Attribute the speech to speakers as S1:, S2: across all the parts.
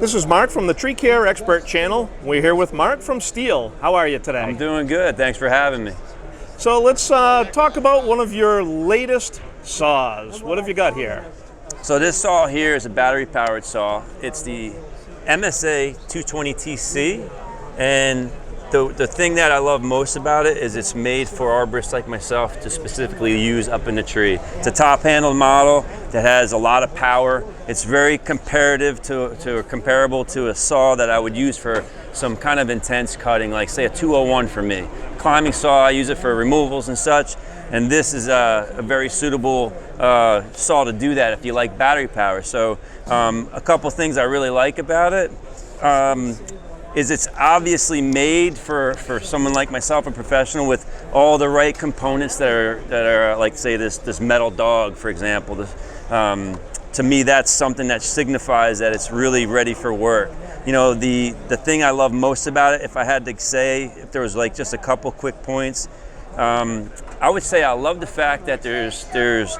S1: This is Mark from the Tree Care Expert channel. We're here with Mark from Stihl. How are you today?
S2: I'm doing good. Thanks for having me.
S1: So let's talk about one of your latest saws. What have you got here?
S2: So this saw here is a battery-powered saw. It's the MSA 220TC, and the thing that I love most about it is it's made for arborists like myself to specifically use up in the tree. It's a top-handled model that has a lot of power. It's very comparable to a saw that I would use for some kind of intense cutting, like say a 201 for me. Climbing saw, I use it for removals and such, and this is a very suitable saw to do that if you like battery power. So a couple things I really like about it is it's obviously made for someone like myself, a professional, with all the right components that are like, say, this metal dog, for example. To me, that's something that signifies that it's really ready for work. You know, the thing I love most about it, if I had to say, if there was like just a couple quick points, I would say I love the fact that there's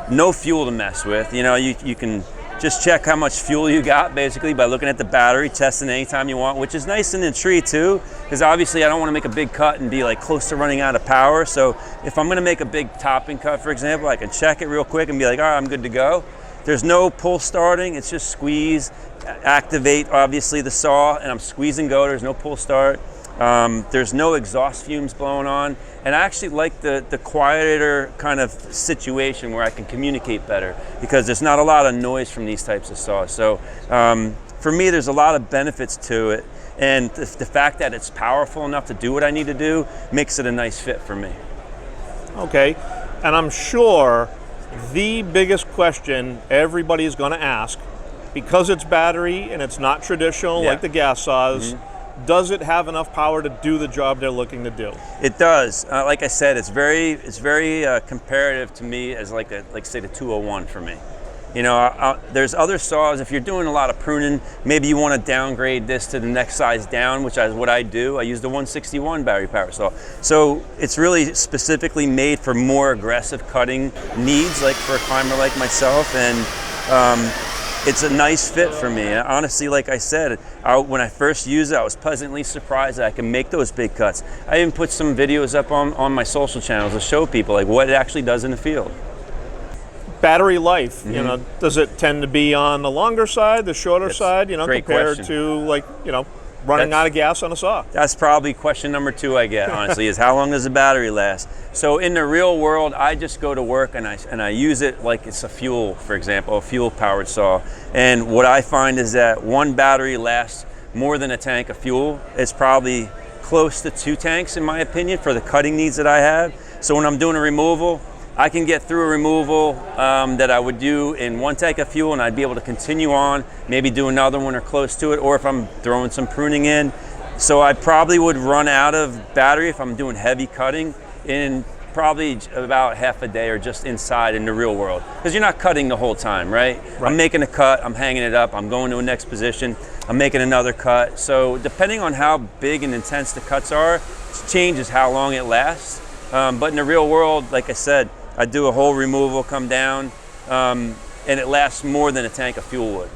S2: no fuel to mess with. You know, you can just check how much fuel you got basically by looking at the battery, testing anytime you want, which is nice in the tree too, because obviously I don't want to make a big cut and be like close to running out of power. So if I'm going to make a big topping cut, for example, I can check it real quick and be like, all right, I'm good to go. There's no pull starting, it's just squeeze, activate obviously the saw, and I'm squeezing go, there's no pull start. There's no exhaust fumes blowing on, and I actually like the quieter kind of situation where I can communicate better because there's not a lot of noise from these types of saws. So for me, there's a lot of benefits to it, and the fact that it's powerful enough to do what I need to do makes it a nice fit for me.
S1: Okay, and I'm sure the biggest question everybody's going to ask, because it's battery and it's not traditional like the gas saws, does it have enough power to do the job they're looking to do? It
S2: does. Like I said, it's very comparative to me as like say the 201 for me. You know, there's other saws. If you're doing a lot of pruning, maybe you want to downgrade this to the next size down, which is what I do. I use the 161 battery power saw. So it's really specifically made for more aggressive cutting needs, like for a climber like myself, and it's a nice fit for me. And honestly, like I said, when I first used it, I was pleasantly surprised that I can make those big cuts. I even put some videos up on my social channels to show people like what it actually does in the field.
S1: Battery life, you know, does it tend to be on the longer side, the shorter side, you know, compared to like, you know, running out of gas on a saw? That's
S2: probably question number 2 I get, honestly, is how long does the battery last? So in the real world, I just go to work and I use it like it's a fuel, for example, a fuel powered saw. And what I find is that one battery lasts more than a tank of fuel. It's probably close to 2 tanks in my opinion for the cutting needs that I have. So when I'm doing a removal, I can get through a removal that I would do in 1 tank of fuel, and I'd be able to continue on, maybe do another one or close to it, or if I'm throwing some pruning in. So I probably would run out of battery if I'm doing heavy cutting in probably about half a day or just inside in the real world. Because you're not cutting the whole time, right? I'm making a cut, I'm hanging it up, I'm going to a next position, I'm making another cut. So depending on how big and intense the cuts are, it changes how long it lasts. But in the real world, like I said, I do a whole removal, come down, and it lasts more than a tank of fuel would.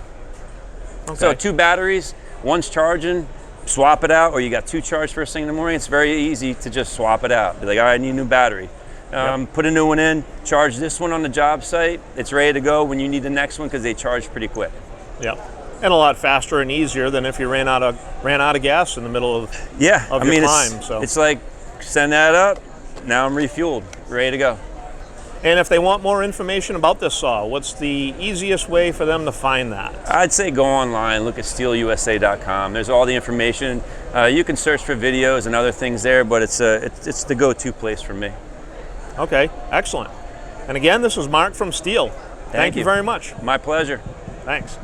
S2: Okay. So 2 batteries, one's charging, swap it out, or you got 2 charged first thing in the morning, it's very easy to just swap it out. Be like, all right, I need a new battery. Put a new one in, charge this one on the job site, it's ready to go when you need the next one because they charge pretty quick. Yeah. And a lot faster and easier than if you ran out of gas in the middle of your climb. So it's like, send that up, now I'm refueled, ready to go.
S1: And if they want more information about this saw, what's the easiest way for them to find that?
S2: I'd say go online, look at stihlusa.com. There's all the information. You can search for videos and other things there, but it's the go-to place for me.
S1: Okay, excellent. And again, this is Mark from Stihl. Thank you very much.
S2: My pleasure.
S1: Thanks.